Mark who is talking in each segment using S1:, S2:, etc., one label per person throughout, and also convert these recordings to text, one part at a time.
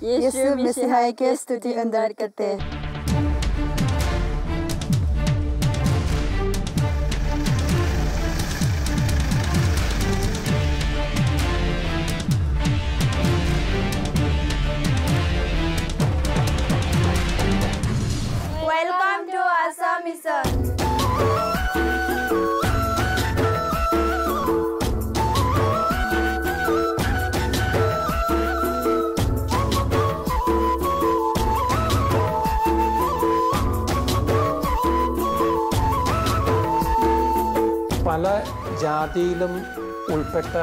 S1: യേശു മിശിഹായ്ക്ക് സ്തുതി ഉണ്ടായിരിക്കട്ടെ.
S2: Welcome to Assam Mission.
S3: പല ജാതിയിലും ഉൾപ്പെട്ട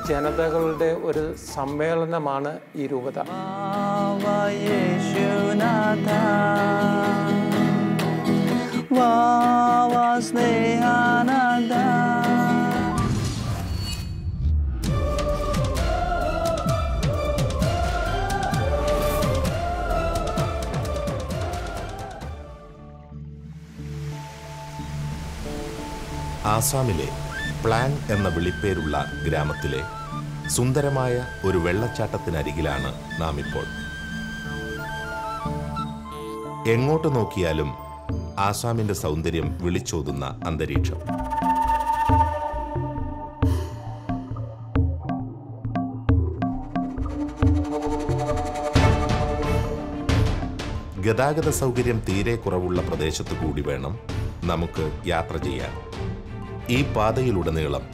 S3: ജനതകളുടെ ഒരു സമ്മേളനമാണ് ഈ രൂപത.
S4: ആസാമിലെ പ്ലാങ് എന്ന വിളിപ്പേരുള്ള ഗ്രാമത്തിലെ സുന്ദരമായ ഒരു വെള്ളച്ചാട്ടത്തിനരികിലാണ് നാം ഇപ്പോൾ. എങ്ങോട്ട് നോക്കിയാലും ആസാമിന്റെ സൗന്ദര്യം വിളിച്ചോതുന്ന അന്തരീക്ഷം. ഗതാഗത സൗകര്യം തീരെ കുറവുള്ള പ്രദേശത്തു കൂടി വേണം നമുക്ക് യാത്ര ചെയ്യാൻ. ഈ പാതയിലുടനീളം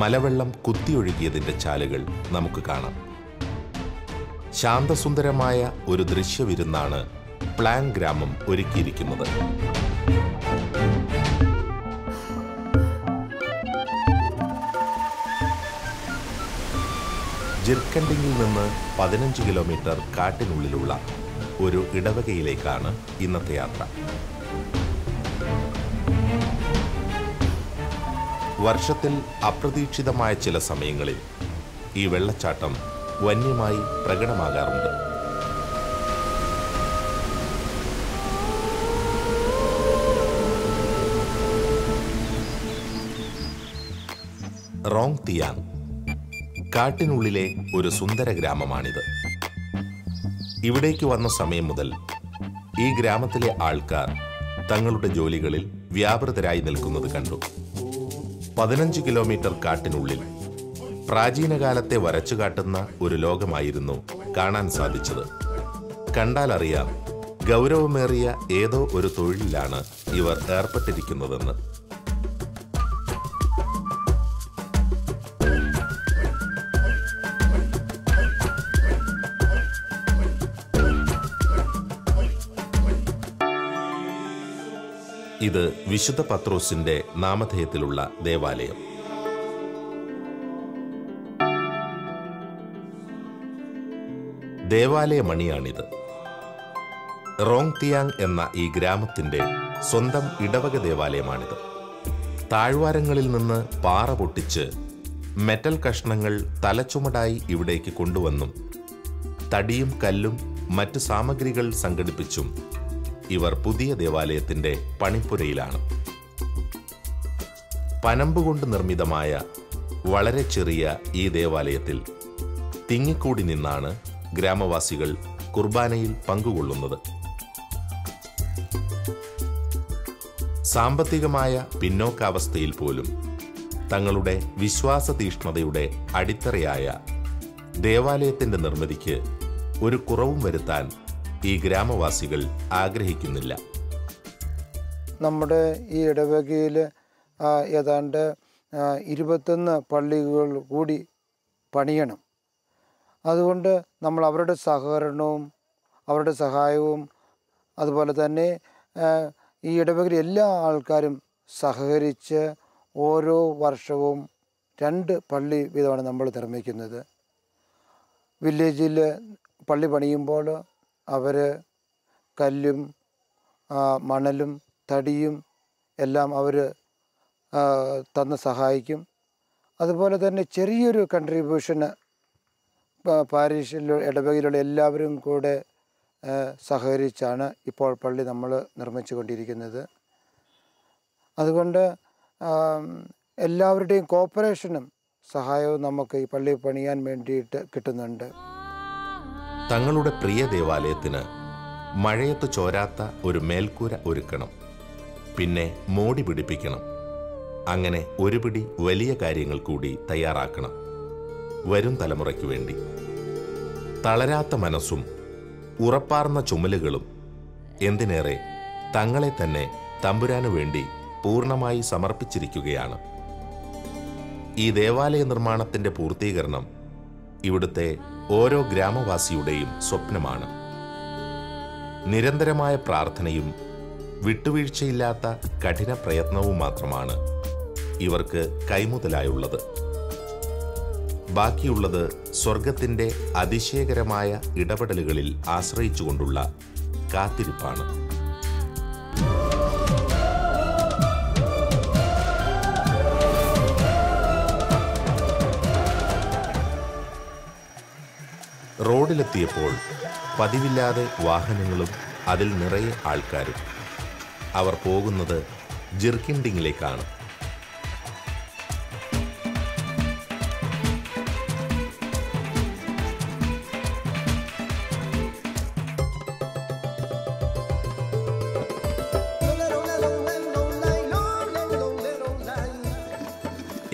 S4: മലവെള്ളം കുത്തിയൊഴുകിയതിന്റെ ചാലുകൾ നമുക്ക് കാണാം. ശാന്തസുന്ദരമായ ഒരു ദൃശ്യവിരുന്നാണ് പ്ലാങ് ഗ്രാമം ഒരുക്കിയിരിക്കുന്നത്. ജിർക്കണ്ടിങ്ങിൽ നിന്ന് 15 കിലോമീറ്റർ കാട്ടിനുള്ളിലുള്ള ഒരു ഇടവകയിലേക്കാണ് ഇന്നത്തെ യാത്ര. വർഷത്തിൽ അപ്രതീക്ഷിതമായ ചില സമയങ്ങളിൽ ഈ വെള്ളച്ചാട്ടം വന്യമായി പ്രകടമാകാറുണ്ട്. റോങ് തിയാങ് കാട്ടിനുള്ളിലെ ഒരു സുന്ദര ഗ്രാമമാണിത്. ഇവിടേക്ക് വന്ന സമയം മുതൽ ഈ ഗ്രാമത്തിലെ ആൾക്കാർ തങ്ങളുടെ ജോലികളിൽ വ്യാപൃതരായി നിൽക്കുന്നത് കണ്ടു. 15 കിലോമീറ്റർ കാട്ടിനുള്ളിൽ പ്രാചീനകാലത്തെ വരച്ചു കാട്ടുന്ന ഒരു ലോകമായിരുന്നു കാണാൻ സാധിച്ചത്. കണ്ടാലറിയാം ഗൗരവമേറിയ ഏതോ ഒരു തൊഴിലിലാണ് ഇവർ ഏർപ്പെട്ടിരിക്കുന്നതെന്ന്. ഇത് വിശുദ്ധ പത്രോസിന്റെ നാമധേയത്തിലുള്ള ദേവാലയം. ദേവാലയ മണിയാണിത്. റോങ് തിയാങ് എന്ന ഈ ഗ്രാമത്തിന്റെ സ്വന്തം ഇടവക ദേവാലയമാണിത്. താഴ്വാരങ്ങളിൽ നിന്ന് പാറ പൊട്ടിച്ച് മെറ്റൽ കഷ്ണങ്ങൾ തലച്ചുമടായി ഇവിടേക്ക് കൊണ്ടുവന്നും തടിയും കല്ലും മറ്റ് സാമഗ്രികൾ സംഘടിപ്പിച്ചും ഇവർ പുതിയ ദേവാലയത്തിന്റെ പണിപ്പുരയിലാണ്. പനമ്പുകൊണ്ട് നിർമ്മിതമായ വളരെ ചെറിയ ഈ ദേവാലയത്തിൽ തിങ്ങിക്കൂടി നിന്നാണ് ഗ്രാമവാസികൾ കുർബാനയിൽ പങ്കുകൊള്ളുന്നത്. സാമ്പത്തികമായ പിന്നോക്കാവസ്ഥയിൽ പോലും തങ്ങളുടെ വിശ്വാസ തീഷ്ണതയുടെ അടിത്തറയായ ദേവാലയത്തിന്റെ നിർമ്മിതിക്ക് ഒരു കുറവും വരുത്താൻ ഈ ഗ്രാമവാസികൾ ആഗ്രഹിക്കുന്നില്ല.
S5: നമ്മുടെ ഈ ഇടവകയിൽ ഏതാണ്ട് 21 പള്ളികൾ കൂടി പണിയണം. അതുകൊണ്ട് നമ്മൾ അവരുടെ സഹകരണവും അവരുടെ സഹായവും അതുപോലെ തന്നെ ഈ ഇടവകയിൽ എല്ലാ ആൾക്കാരും സഹകരിച്ച് ഓരോ വർഷവും 2 പള്ളി വീതമാണ് നമ്മൾ നിർമ്മിക്കുന്നത്. വില്ലേജിൽ പള്ളി പണിയുമ്പോൾ അവർ കല്ലും മണലും തടിയും എല്ലാം അവർ തന്ന് സഹായിക്കും. അതുപോലെ തന്നെ ചെറിയൊരു കൺട്രിബ്യൂഷന് പാരീഷിലുള്ള ഇടവകയിലുള്ള എല്ലാവരും കൂടെ സഹകരിച്ചാണ് ഇപ്പോൾ പള്ളി നമ്മൾ നിർമ്മിച്ചു കൊണ്ടിരിക്കുന്നത്. അതുകൊണ്ട് എല്ലാവരുടെയും കോപ്പറേഷനും സഹായവും നമുക്ക് ഈ പള്ളി പണിയാൻ വേണ്ടിയിട്ട് കിട്ടുന്നുണ്ട്.
S4: തങ്ങളുടെ പ്രിയ ദേവാലയത്തിന് മഴയത്ത് ചോരാത്ത ഒരു മേൽക്കൂര ഒരുക്കണം, പിന്നെ മോടി പിടിപ്പിക്കണം. അങ്ങനെ ഒരു പിടി വലിയ കാര്യങ്ങൾ കൂടി തയ്യാറാക്കണം വരും തലമുറയ്ക്ക് വേണ്ടി. തളരാത്ത മനസ്സും ഉറപ്പാർന്ന ചുമലുകളും, എന്തിനേറെ തങ്ങളെ തന്നെ തമ്പുരാനു വേണ്ടി പൂർണ്ണമായി സമർപ്പിച്ചിരിക്കുകയാണ്. ഈ ദേവാലയ നിർമ്മാണത്തിന്റെ പൂർത്തീകരണം ഇവിടുത്തെ ഓരോ ഗ്രാമവാസിയുടെയും സ്വപ്നമാണ്. നിരന്തരമായ പ്രാർത്ഥനയും വിട്ടുവീഴ്ചയില്ലാത്ത കഠിന പ്രയത്നവും മാത്രമാണ് ഇവർക്ക് കൈമുതലായുള്ളത്. ബാക്കിയുള്ളത് സ്വർഗത്തിന്റെ അതിശയകരമായ ഇടപെടലുകളിൽ ആശ്രയിച്ചുകൊണ്ടുള്ള കാത്തിരിപ്പാണ്. റോഡിലെത്തിയപ്പോൾ പതിവില്ലാതെ വാഹനങ്ങളും അതിൽ നിറയെ ആൾക്കാരും. അവർ പോകുന്നത് ജിർക്കിൻഡിങ്ങിലേക്കാണ്.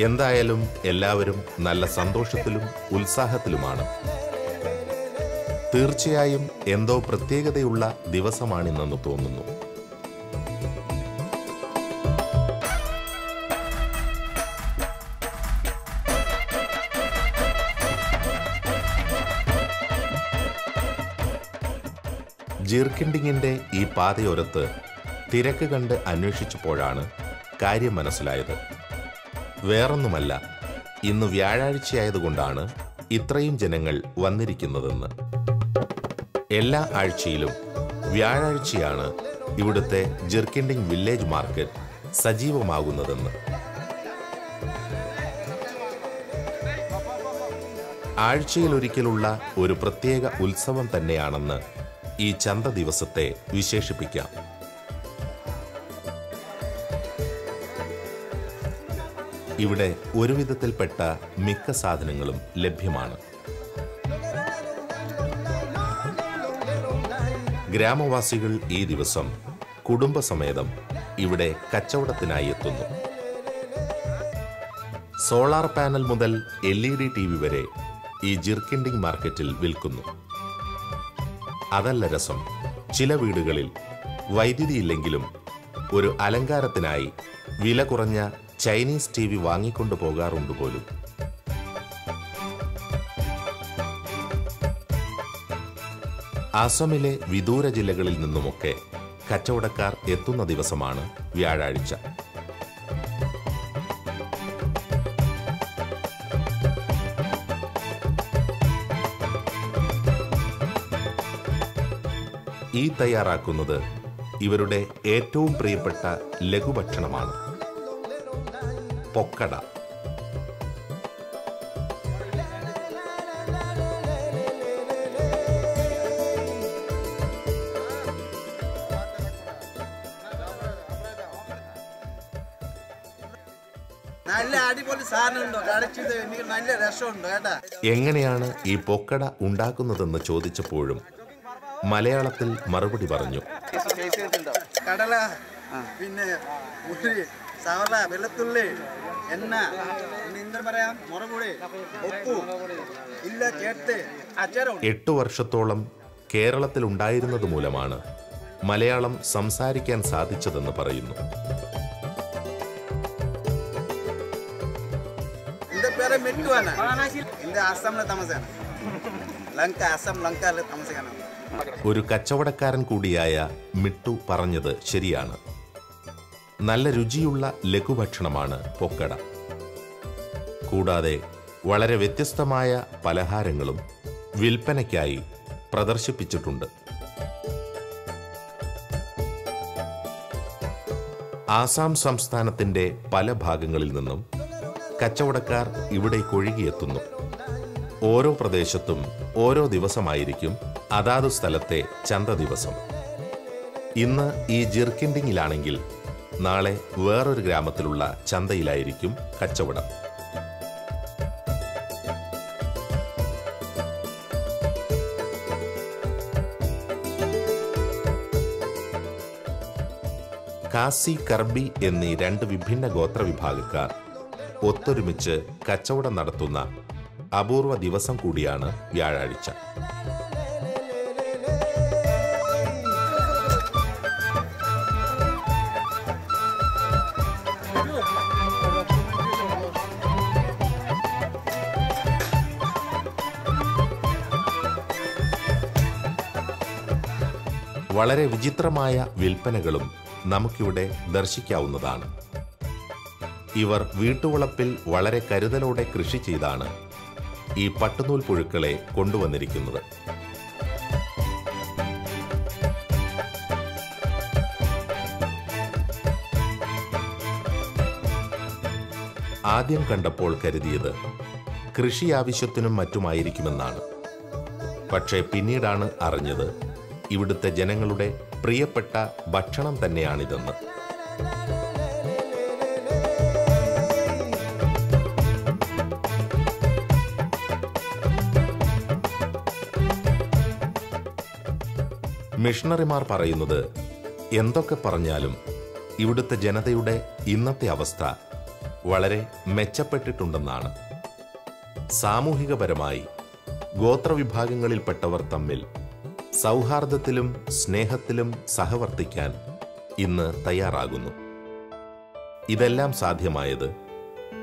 S4: എന്തായാലും എല്ലാവരും നല്ല സന്തോഷത്തിലും ഉത്സാഹത്തിലുമാണ്. തീർച്ചയായും എന്തോ പ്രത്യേകതയുള്ള ദിവസമാണിന്നെന്ന് തോന്നുന്നു. ജിർക്കിൻഡിങ്ങിന്റെ ഈ പാതയോരത്ത് തിരക്ക് കണ്ട് അന്വേഷിച്ചപ്പോഴാണ് കാര്യം മനസ്സിലായത്. വേറൊന്നുമല്ല, ഇന്ന് വ്യാഴാഴ്ചയായതുകൊണ്ടാണ് ഇത്രയും ജനങ്ങൾ വന്നിരിക്കുന്നതെന്ന്. എല്ലാ ആഴ്ചയിലും വ്യാഴാഴ്ചയാണ് ഇവിടുത്തെ ജിർക്കിൻഡിങ് വില്ലേജ് മാർക്കറ്റ് സജീവമാകുന്നതെന്ന്. ആഴ്ചയിലൊരിക്കലുള്ള ഒരു പ്രത്യേക ഉത്സവം തന്നെയാണെന്ന് ഈ ചന്ത ദിവസത്തെ വിശേഷിപ്പിക്കാം. ഇവിടെ ഒരു വിധത്തിൽപ്പെട്ട മിക്ക സാധനങ്ങളും ലഭ്യമാണ്. ഗ്രാമവാസികൾ ഈ ദിവസം കുടുംബസമേതം ഇവിടെ കച്ചവടത്തിനായി എത്തുന്നു. സോളാർ പാനൽ മുതൽ LED TV വരെ ഈ ജിർക്കിൻഡിങ് മാർക്കറ്റിൽ വിൽക്കുന്നു. അതല്ല രസം, ചില വീടുകളിൽ വൈദ്യുതി ഇല്ലെങ്കിലും ഒരു അലങ്കാരത്തിനായി വില കുറഞ്ഞ ചൈനീസ് TV വാങ്ങിക്കൊണ്ടു പോകാറുണ്ട് പോലും. അസമിലെ വിദൂര ജില്ലകളിൽ നിന്നുമൊക്കെ കച്ചവടക്കാർ എത്തുന്ന ദിവസമാണ് വ്യാഴാഴ്ച. ഈ തയ്യാറാക്കുന്നത് ഇവരുടെ ഏറ്റവും പ്രിയപ്പെട്ട ലഘുഭക്ഷണമാണ്, പൊക്കട. എങ്ങനെയാണ് ഈ പൊക്കട ഉണ്ടാക്കുന്നതെന്ന് ചോദിച്ചപ്പോഴും മലയാളത്തിൽ മറുപടി പറഞ്ഞു.
S6: കടല, പിന്നെ ഉള്ളി, സവള, വെളുത്തുള്ളി, എണ്ണ, എന്താ പറയാ, മുളകുപൊടി, ഉപ്പ് ഇല്ല ചേർത്ത് അച്ചാരം.
S4: 8 വർഷത്തോളം കേരളത്തിൽ ഉണ്ടായിരുന്നത് മൂലമാണ് മലയാളം സംസാരിക്കാൻ സാധിച്ചതെന്ന് പറയുന്നു.
S6: എന്റെ പേര് മിട്ടുവാണ്. എന്റെ ആസാമിലെ താമസാണ്. ലങ്ക, ആസാം ലങ്കയിലെ താമസിക്കാനാണ്.
S4: ഒരു കച്ചവടക്കാരൻ കൂടിയായ മിട്ടു പറഞ്ഞത് ശരിയാണ്. നല്ല രുചിയുള്ള ലഘുഭക്ഷണമാണ് പൊക്കട. കൂടാതെ വളരെ വ്യത്യസ്തമായ പലഹാരങ്ങളും വിൽപ്പനയ്ക്കായി പ്രദർശിപ്പിച്ചിട്ടുണ്ട്. ആസാം സംസ്ഥാനത്തിന്റെ പല ഭാഗങ്ങളിൽ നിന്നും കച്ചവടക്കാർ ഇവിടേക്ക് ഒഴുകിയെത്തുന്നു. ഓരോ പ്രദേശത്തും ഓരോ ദിവസമായിരിക്കും അതാതു സ്ഥലത്തെ ചന്ത ദിവസം. ഇന്ന് ഈ ജിർക്കിൻഡിങ്ങിലാണെങ്കിൽ നാളെ വേറൊരു ഗ്രാമത്തിലുള്ള ചന്തയിലായിരിക്കും കച്ചവടം. കാസി കർബി എന്നീ 2 വിഭിന്ന ഗോത്രവിഭാഗക്കാർ ഒത്തൊരുമിച്ച് കച്ചവടം നടത്തുന്ന അപൂർവ ദിവസം കൂടിയാണ് വ്യാഴാഴ്ച. വളരെ വിചിത്രമായ വിൽപ്പനകളും നമുക്കിവിടെ ദർശിക്കാവുന്നതാണ്. ഇവർ വീട്ടുവളപ്പിൽ വളരെ കരുതലോടെ കൃഷി ചെയ്താണ് ഈ പട്ടുനൂൽ പുഴുക്കളെ കൊണ്ടുവന്നിരിക്കുന്നത്. ആദ്യം കണ്ടപ്പോൾ കരുതിയത് കൃഷി ആവശ്യത്തിനും മറ്റുമായിരിക്കുമെന്നാണ്. പക്ഷേ പിന്നീടാണ് അറിഞ്ഞത് ഇവിടുത്തെ ജനങ്ങളുടെ പ്രിയപ്പെട്ട ഭക്ഷണം തന്നെയാണിതെന്ന്. മിഷണറിമാർ പറയുന്നത് എന്തൊക്കെ പറഞ്ഞാലും ഇവിടുത്തെ ജനതയുടെ ഇന്നത്തെ അവസ്ഥ വളരെ മെച്ചപ്പെട്ടിട്ടുണ്ടെന്നാണ്. സാമൂഹികപരമായി ഗോത്രവിഭാഗങ്ങളിൽപ്പെട്ടവർ തമ്മിൽ സൗഹാർദ്ദത്തിലും സ്നേഹത്തിലും സഹവർത്തിക്കാൻ ഇന്ന് തയ്യാറാകുന്നു. ഇതെല്ലാം സാധ്യമായത്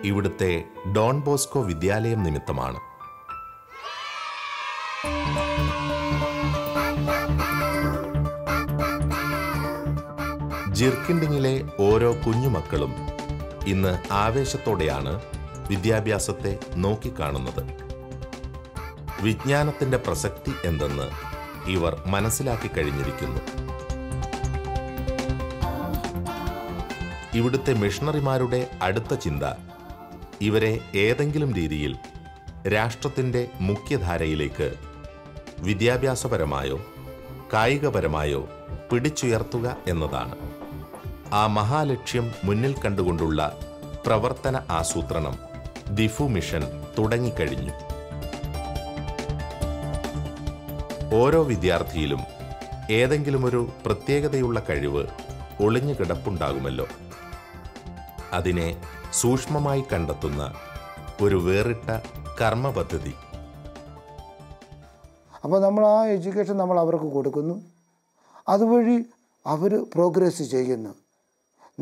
S4: ഇവിടുത്തെ ഡോൺ ബോസ്കോ വിദ്യാലയം നിമിത്തമാണ്. ജിർക്കിൻഡിങ്ങിലെ ഓരോ കുഞ്ഞുമക്കളും ഇന്ന് ആവേശത്തോടെയാണ് വിദ്യാഭ്യാസത്തെ നോക്കിക്കാണുന്നത്. വിജ്ഞാനത്തിന്റെ പ്രസക്തി എന്തെന്ന് ഇവർ മനസ്സിലാക്കി കഴിഞ്ഞിരിക്കുന്നു. ഇവിടുത്തെ മിഷണറിമാരുടെ അടുത്ത ചിന്ത ഇവരെ ഏതെങ്കിലും രീതിയിൽ രാഷ്ട്രത്തിന്റെ മുഖ്യധാരയിലേക്ക് വിദ്യാഭ്യാസപരമായോ കായികപരമായോ പിടിച്ചുയർത്തുക എന്നതാണ്. ആ മഹാലക്ഷ്യം മുന്നിൽ കണ്ടുകൊണ്ടുള്ള പ്രവർത്തന ആസൂത്രണം ദിഫു മിഷൻ തുടങ്ങിക്കഴിഞ്ഞു. ഓരോ വിദ്യാർത്ഥിയിലും ഏതെങ്കിലും ഒരു പ്രത്യേകതയുള്ള കഴിവ് ഒളിഞ്ഞു കിടപ്പുണ്ടാകുമല്ലോ. അതിനെ സൂക്ഷ്മമായി കണ്ടെത്തുന്ന ഒരു വേറിട്ട കർമ്മ പദ്ധതി.
S5: അപ്പോൾ നമ്മൾ ആ എഡ്യൂക്കേഷൻ നമ്മൾ അവർക്ക് കൊടുക്കുന്നു. അതുവഴി അവർ പ്രോഗ്രസ് ചെയ്യുന്നു.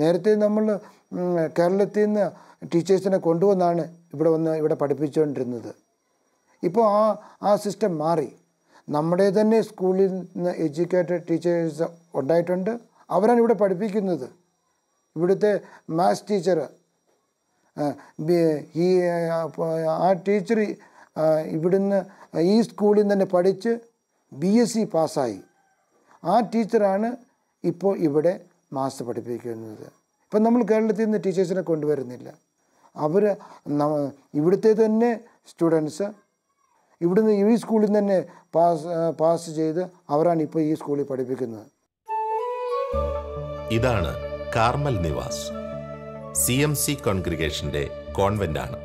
S5: നേരത്തെ നമ്മൾ കേരളത്തിൽ നിന്ന് ടീച്ചേഴ്സിനെ കൊണ്ടുവന്നാണ് ഇവിടെ പഠിപ്പിച്ചുകൊണ്ടിരുന്നത്. ഇപ്പോൾ ആ സിസ്റ്റം മാറി. നമ്മുടെ തന്നെ സ്കൂളിൽ നിന്ന് എഡ്യൂക്കേറ്റഡ് ടീച്ചേഴ്സ് ഉണ്ടായിട്ടുണ്ട്. അവരാണ് ഇവിടെ പഠിപ്പിക്കുന്നത്. ഇവിടുത്തെ മാത്സ് ടീച്ചർ ആ ടീച്ചർ ഇവിടുന്ന് ഈ സ്കൂളിൽ നിന്ന് തന്നെ പഠിച്ച് BSc പാസ്സായി. ആ ടീച്ചറാണ് ഇപ്പോൾ ഇവിടെ മാത്സ് പഠിപ്പിക്കുന്നത്. ഇപ്പം നമ്മൾ കേരളത്തിൽ നിന്ന് ടീച്ചേഴ്സിനെ കൊണ്ടുവരുന്നില്ല. അവർ ഇവിടുത്തെ തന്നെ സ്റ്റുഡൻസ് ഇവിടുന്ന് ഈ സ്കൂളിൽ നിന്ന് തന്നെ പാസ് ചെയ്ത് അവരാണ് ഇപ്പോൾ ഈ സ്കൂളിൽ പഠിപ്പിക്കുന്നത്.
S4: ഇതാണ് കാർമൽ നിവാസ്, CMC കോൺഗ്രിഗേഷന്റെ കോൺവെന്റാണ്.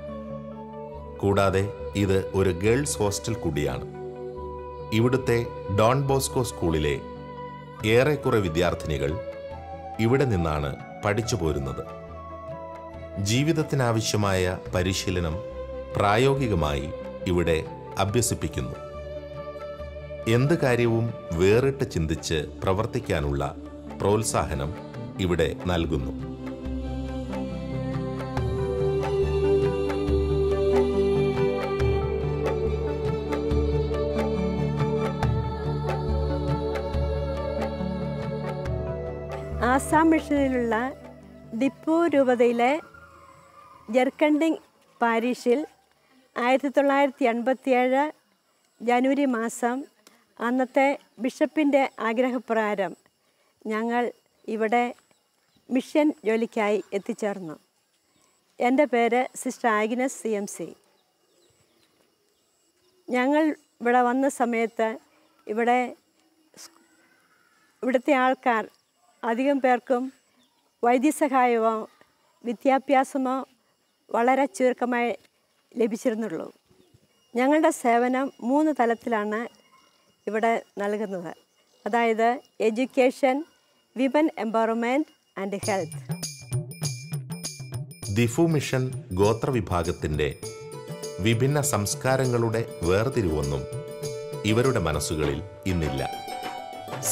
S4: കൂടാതെ ഇത് ഒരു ഗേൾസ് ഹോസ്റ്റൽ കൂടിയാണ്. ഇവിടുത്തെ ഡോൺ ബോസ്കോ സ്കൂളിലെ ഏറെക്കുറെ വിദ്യാർത്ഥിനികൾ ഇവിടെ നിന്നാണ് പഠിച്ചു പോരുന്നത്. ജീവിതത്തിനാവശ്യമായ പരിശീലനം പ്രായോഗികമായി ഇവിടെ അഭ്യസിപ്പിക്കുന്നു. എന്ത് കാര്യവും വേറിട്ട് ചിന്തിച്ച് പ്രവർത്തിക്കാനുള്ള പ്രോത്സാഹനം ഇവിടെ നൽകുന്നു.
S1: ആസാം മിഷനിലുള്ള ദിപ്പു രൂപതയിലെ ജർക്കൻഡിങ് പാരീഷിൽ 1987 ജനുവരി മാസം അന്നത്തെ ബിഷപ്പിൻ്റെ ആഗ്രഹപ്രകാരം ഞങ്ങൾ ഇവിടെ മിഷൻ ജോലിക്കായി എത്തിച്ചേർന്നു. എൻ്റെ പേര് സിസ്റ്റർ ആഗ്നസ് CMC. ഞങ്ങൾ ഇവിടെ വന്ന സമയത്ത് ഇവിടുത്തെ ആൾക്കാർ അധികം പേർക്കും വൈദ്യസഹായമോ വിദ്യാഭ്യാസമോ വളരെ ചുരുക്കമായി ലഭിച്ചിരുന്നുള്ളൂ. ഞങ്ങളുടെ സേവനം 3 തലത്തിലാണ് ഇവിടെ നൽകുന്നത്. അതായത് education, women empowerment and health.
S4: Diphu mission ഗോത്രവിഭാഗത്തിൻ്റെ വിഭിന്ന സംസ്കാരങ്ങളുടെ വേർതിരിവൊന്നും ഇവരുടെ മനസ്സുകളിൽ ഇന്നില്ല.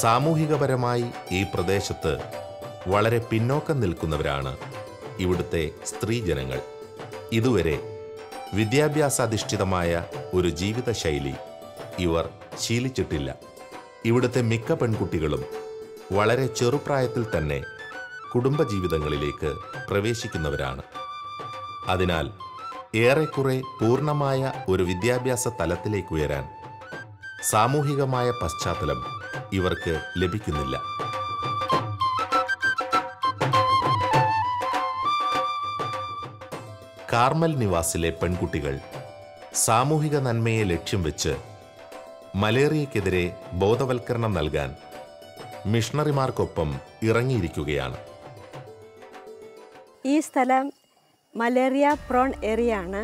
S4: സാമൂഹികപരമായി ഈ പ്രദേശത്ത് വളരെ പിന്നോക്കം നിൽക്കുന്നവരാണ് ഇവിടുത്തെ സ്ത്രീജനങ്ങൾ. ഇതുവരെ വിദ്യാഭ്യാസാധിഷ്ഠിതമായ ഒരു ജീവിതശൈലി ഇവർ ശീലിച്ചിട്ടില്ല. ഇവിടുത്തെ മിക്ക പെൺകുട്ടികളും വളരെ ചെറുപ്രായത്തിൽ തന്നെ കുടുംബജീവിതങ്ങളിലേക്ക് പ്രവേശിക്കുന്നവരാണ്. അതിനാൽ ഏറെക്കുറെ പൂർണ്ണമായ ഒരു വിദ്യാഭ്യാസ തലത്തിലേക്ക് ഉയരാൻ സാമൂഹികമായ പശ്ചാത്തലം ഇവർക്ക് ലഭിക്കുന്നില്ല. കാർമൽ നിവാസിലെ പെൺകുട്ടികൾ സാമൂഹിക നന്മയെ ലക്ഷ്യം വെച്ച് മലേറിയയ്ക്കെതിരെ ബോധവൽക്കരണം നൽകാൻ മിഷണറിമാർക്കൊപ്പം ഇറങ്ങിയിരിക്കുകയാണ്.
S1: ഈ സ്ഥലം മലേറിയ പ്രോൺ ഏരിയ ആണ്.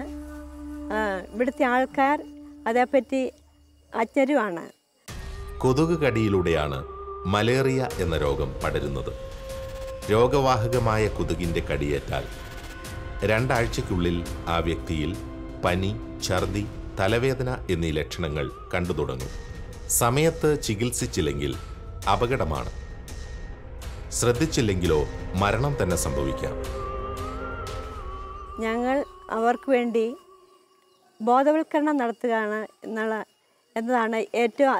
S1: ഇവിടുത്തെ ആൾക്കാർ അതേപ്പറ്റി അജ്ഞരുമാണ്.
S4: കൊതുക് കടിയിലൂടെയാണ് മലേറിയ എന്ന രോഗം പടരുന്നത്. രോഗവാഹകമായ കൊതുകിൻ്റെ കടിയേറ്റാൽ 2 ആഴ്ചയ്ക്കുള്ളിൽ ആ വ്യക്തിയിൽ പനി, ഛർദി, തലവേദന എന്നീ ലക്ഷണങ്ങൾ കണ്ടു തുടങ്ങും. സമയത്ത് ചികിത്സിച്ചില്ലെങ്കിൽ അപകടമാണ്. ശ്രദ്ധിച്ചില്ലെങ്കിലോ മരണം തന്നെ സംഭവിക്കാം.
S1: ഞങ്ങൾ അവർക്ക് വേണ്ടി ബോധവൽക്കരണം നടത്തുകയാണ് എന്നതാണ് ഏറ്റവും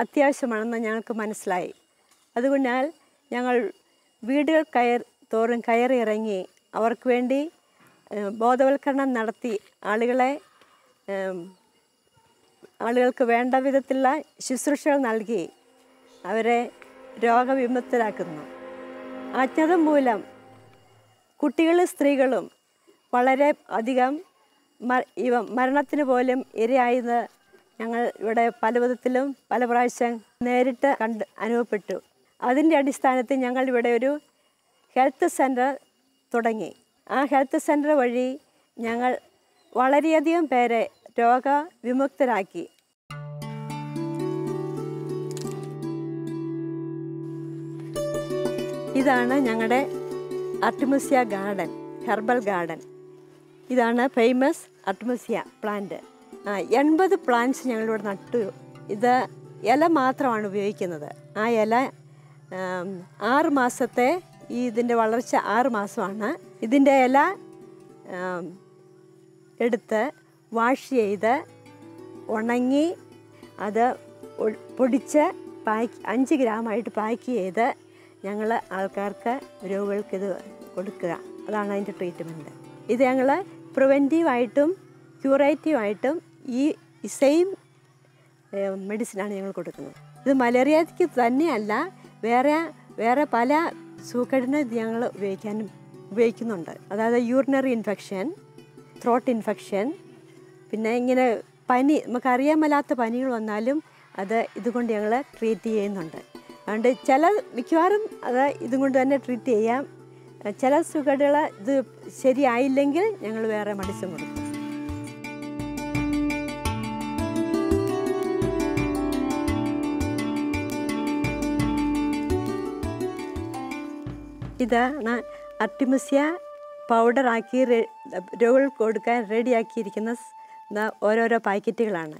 S1: അത്യാവശ്യമാണെന്ന് ഞങ്ങൾക്ക് മനസ്സിലായി. അതുകൊണ്ടാൽ ഞങ്ങൾ വീടുകൾ തോറും കയറി ഇറങ്ങി അവർക്ക് വേണ്ടി ബോധവൽക്കരണം നടത്തി ആളുകൾക്ക് വേണ്ട വിധത്തിലുള്ള ശുശ്രൂഷകൾ നൽകി അവരെ രോഗവിമുക്തരാക്കുന്നു. അജ്ഞത മൂലം കുട്ടികളും സ്ത്രീകളും വളരെ അധികം മരണത്തിന് പോലും ഇരയായത് ഞങ്ങൾ ഇവിടെ പല വിധത്തിലും പല പ്രാവശ്യം നേരിട്ട് അനുഭവപ്പെട്ടു. അതിൻ്റെ അടിസ്ഥാനത്തിൽ ഞങ്ങൾ ഇവിടെ ഒരു ഹെൽത്ത് സെൻറ്റർ തുടങ്ങി. ആ ഹെൽത്ത് സെൻറ്റർ വഴി ഞങ്ങൾ വളരെയധികം പേരെ രോഗവിമുക്തരാക്കി. ഇതാണ് ഞങ്ങളുടെ ആർട്ടിമിസിയ ഗാർഡൻ, ഹെർബൽ ഗാർഡൻ. ഇതാണ് ഫേമസ് ആർട്ടിമിസിയ പ്ലാന്റ്. 80 പ്ലാന്റ്സ് ഞങ്ങളിവിടെ നട്ടു. ഇത് ഇല മാത്രമാണ് ഉപയോഗിക്കുന്നത്. ആ ഇല 6 മാസത്തെ ഇതിൻ്റെ വളർച്ച 6 മാസമാണ്. ഇതിൻ്റെ ഇല എടുത്ത് വാഷ് ചെയ്ത് ഉണങ്ങി അത് പൊടിച്ച് 5 ഗ്രാമായിട്ട് പാക്ക് ചെയ്ത് ഞങ്ങൾ ആൾക്കാർക്ക് രോഗികൾക്ക് ഇത് കൊടുക്കുക. അതാണ് അതിൻ്റെ ട്രീറ്റ്മെൻറ്റ്. ഇത് ഞങ്ങൾ പ്രിവെൻറ്റീവായിട്ടും ക്യൂറേറ്റീവായിട്ടും ഈ സെയിം മെഡിസിനാണ് ഞങ്ങൾ കൊടുക്കുന്നത്. ഇത് മലേറിയയ്ക്ക് തന്നെയല്ല, വേറെ പല സൂക്കേടിന് ഇത് ഞങ്ങൾ ഉപയോഗിക്കുന്നുണ്ട്. അതായത് യൂറിനറി ഇൻഫെക്ഷൻ, ത്രോട്ട് ഇൻഫെക്ഷൻ, പിന്നെ ഇങ്ങനെ പനി, നമുക്കറിയാൻ മേലാത്ത പനികൾ വന്നാലും അത് ഇതുകൊണ്ട് ഞങ്ങൾ ട്രീറ്റ് ചെയ്യുന്നുണ്ട്. അതുകൊണ്ട് മിക്കവാറും അത് ഇതും കൊണ്ട് തന്നെ ട്രീറ്റ് ചെയ്യാം. ചില സുഖകൾ ഇത് ശരിയായില്ലെങ്കിൽ ഞങ്ങൾ വേറെ മെഡിസിൻ കൊടുക്കും. ഇതാണ് ആർട്ടിമിസിയ പൗഡറാക്കി രോഗികൾക്ക് കൊടുക്കാൻ റെഡിയാക്കിയിരിക്കുന്ന ഓരോരോ പാക്കറ്റുകളാണ്.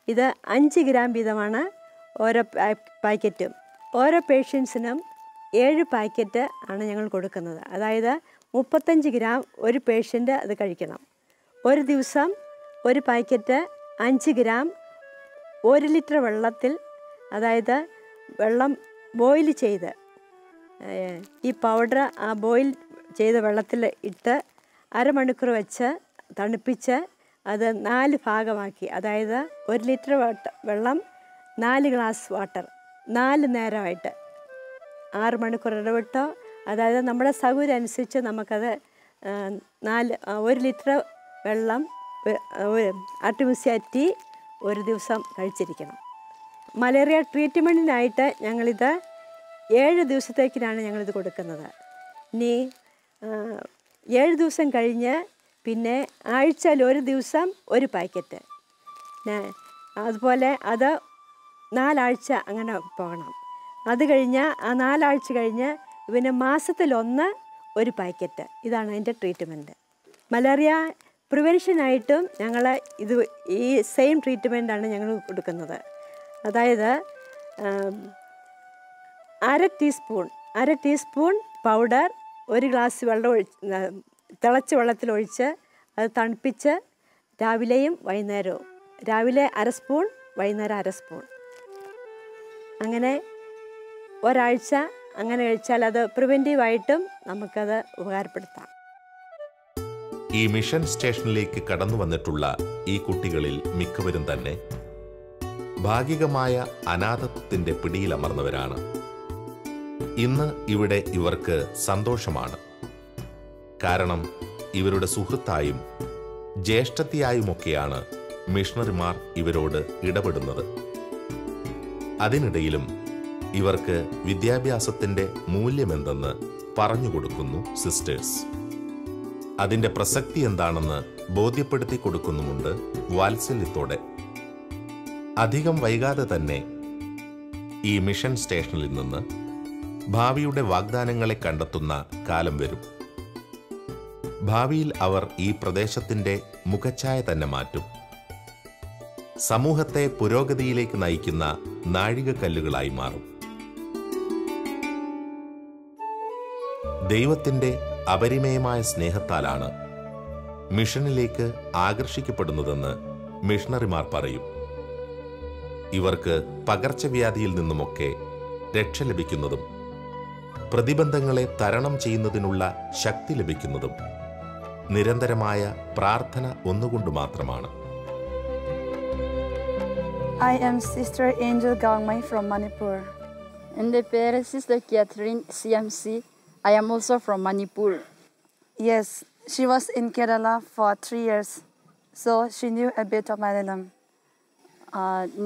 S1: ഇത് 5 ഗ്രാം വീതമാണ് ഓരോ പാക്കറ്റും. ഓരോ പേഷ്യൻസിനും 7 പാക്കറ്റ് ആണ് ഞങ്ങൾ കൊടുക്കുന്നത്. അതായത് 35 ഗ്രാം ഒരു പേഷ്യൻ്റ് അത് കഴിക്കണം. ഒരു ദിവസം ഒരു പാക്കറ്റ് 5 ഗ്രാം 1 ലിറ്റർ വെള്ളത്തിൽ, അതായത് വെള്ളം ബോയിൽ ചെയ്ത് ഈ പൗഡർ ആ ബോയിൽ ചെയ്ത വെള്ളത്തിൽ ഇട്ട് അരമണിക്കൂർ വെച്ച് തണുപ്പിച്ച് അത് 4 ഭാഗമാക്കി, അതായത് 1 ലിറ്റർ വെള്ളം 4 ഗ്ലാസ് വാട്ടർ 4 നേരമായിട്ട് 6 മണിക്കൂർ ഇടവിട്ടോ, അതായത് നമ്മുടെ സൗകര്യം അനുസരിച്ച് നമുക്കത് 1 ലിറ്റർ വെള്ളം ആർട്ടിമിസിയ ടീ ഒരു ദിവസം കഴിച്ചിരിക്കണം. മലേറിയ ട്രീറ്റ്മെൻറ്റിനായിട്ട് ഞങ്ങളിത് 7 ദിവസത്തേക്കിനാണ് ഞങ്ങളിത് കൊടുക്കുന്നത്. ഇനി 7 ദിവസം കഴിഞ്ഞ് പിന്നെ ആഴ്ചയിൽ 1 ദിവസം ഒരു പാക്കറ്റ്, അതുപോലെ അത് 4 ആഴ്ച അങ്ങനെ പോകണം. അത് കഴിഞ്ഞ് ആ 4 ആഴ്ച കഴിഞ്ഞ് പിന്നെ മാസത്തിലൊന്ന് ഒരു പാക്കറ്റ്. ഇതാണ് അതിൻ്റെ ട്രീറ്റ്മെൻറ്റ്. മലേറിയ പ്രിവെൻഷനായിട്ടും ഞങ്ങൾ ഈ സെയിം ട്രീറ്റ്മെൻറ്റാണ് ഞങ്ങൾ കൊടുക്കുന്നത്. അതായത് 1/2 ടീസ്പൂൺ പൗഡർ 1 ഗ്ലാസ് വെള്ളം തിളച്ച വെള്ളത്തിലൊഴിച്ച് അത് തണുപ്പിച്ച് രാവിലെയും വൈകുന്നേരവും, രാവിലെ 1/2 സ്പൂൺ, വൈകുന്നേരം 1/2 സ്പൂൺ, അങ്ങനെ ഒരാഴ്ച അങ്ങനെ കഴിച്ചാൽ അത് പ്രിവെൻറ്റീവായിട്ടും നമുക്കത് ഉപകാരപ്പെടുത്താം.
S4: ഈ മിഷൻ സ്റ്റേഷനിലേക്ക് കടന്നു വന്നിട്ടുള്ള ഈ കുട്ടികളിൽ മിക്കവരും തന്നെ ഭാഗികമായ അനാഥത്വത്തിൻ്റെ പിടിയിലമർന്നവരാണ്. ഇന്ന് ഇവിടെ ഇവർക്ക് സന്തോഷമാണ്. കാരണം ഇവരുടെ സുഹൃത്തായും ജ്യേഷ്ഠത്തിയായുമൊക്കെയാണ് മിഷണറിമാർ ഇവരോട് ഇടപെടുന്നത്. അതിനിടയിലും ഇവർക്ക് വിദ്യാഭ്യാസത്തിൻ്റെ മൂല്യമെന്തെന്ന് പറഞ്ഞുകൊടുക്കുന്നു സിസ്റ്റേഴ്സ്. അതിൻ്റെ പ്രസക്തി എന്താണെന്ന് ബോധ്യപ്പെടുത്തി കൊടുക്കുന്നുമുണ്ട് വാത്സല്യത്തോടെ. അധികം വൈകാതെ തന്നെ ഈ മിഷൻ സ്റ്റേഷനിൽ നിന്ന് ഭാവിയുടെ വാഗ്ദാനങ്ങളെ കണ്ടെത്തുന്ന കാലം വരും. ഭാവിയിൽ അവർ ഈ പ്രദേശത്തിൻ്റെ മുഖച്ഛായ തന്നെ മാറ്റും. സമൂഹത്തെ പുരോഗതിയിലേക്ക് നയിക്കുന്ന നാഴികക്കല്ലുകളായി മാറും. ദൈവത്തിൻ്റെ അപരിമേയമായ സ്നേഹത്താലാണ് മിഷനിലേക്ക് ആകർഷിക്കപ്പെടുന്നതെന്ന് മിഷണറിമാർ പറയും. ഇവർക്ക് പകർച്ചവ്യാധിയിൽ നിന്നുമൊക്കെ രക്ഷ ലഭിക്കുന്നതും പ്രതിബന്ധങ്ങളെ തരണം ചെയ്യുന്നതിനുള്ള ശക്തി ലഭിക്കുന്നതും നിരന്തരമായ പ്രാർത്ഥന ഒന്നുകൊണ്ട് മാത്രമാണ്.
S2: I am Sister Angel Gangmai from Manipur.
S7: എൻ്റെ പേര് sister Kathryn CMC. I am also from Manipur.
S2: Yes, she was in Kerala for 3 years, so she knew a bit of Malayalam.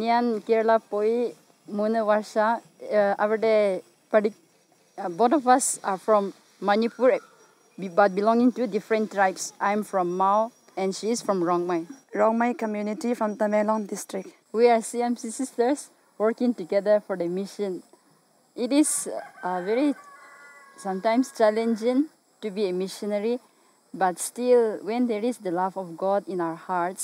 S7: ഞാൻ കേരള പോയി 3 വർഷം. അവിടെ both of us are from Manipur, but belonging to different tribes. I am from Mao and she is from Rongmai.
S2: Rongmai community from Tamelong district.
S7: We are CMC sisters working together for the mission. It is very sometimes challenging to be a missionary, but still when there is the love of God in our hearts,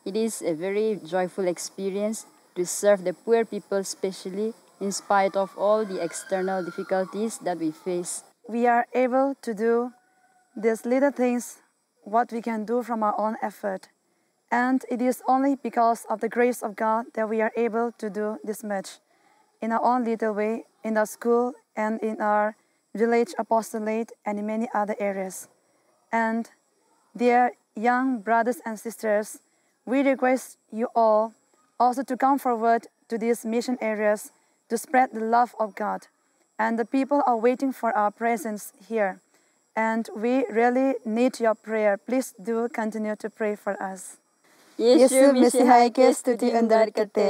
S7: it is a very joyful experience to serve the poor people, especially in spite of all the external difficulties that we face.
S2: We are able to do these little things what we can do from our own effort, and it is only because of the grace of God that we are able to do this much in our own little way, in our school and in our village apostolate and in many other areas. And dear young brothers and sisters, we request you all also to come forward to these mission areas to spread the love of God. And the people are waiting for our presence here. And we really need your prayer. Please do continue to pray for us.
S7: യേശു മിശിഹായ്ക്ക് സ്തുതി ഉണ്ടായിരിക്കട്ടെ.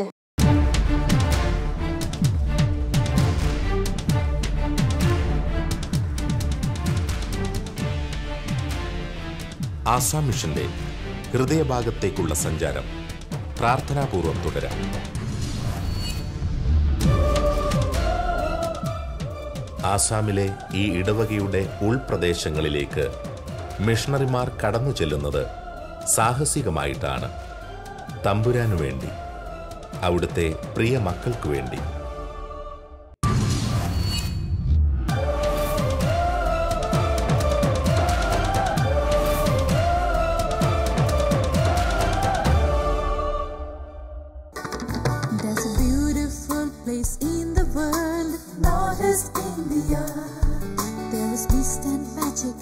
S4: ആസാം മിഷന്റെ ഹൃദയഭാഗത്തേക്കുള്ള സഞ്ചാരം പ്രാർത്ഥനാപൂർവം തുടരാം. ആസാമിലെ ഈ ഇടവകയുടെ ഉൾപ്രദേശങ്ങളിലേക്ക് മിഷണറിമാർ കടന്നു ചെല്ലുന്നത് സാഹസികമായിട്ടാണ്. തമ്പുരാനു വേണ്ടി, അവിടുത്തെ പ്രിയ മക്കൾക്കു വേണ്ടി.
S8: There's a beautiful place in the world, Northeast India. There is mist and magic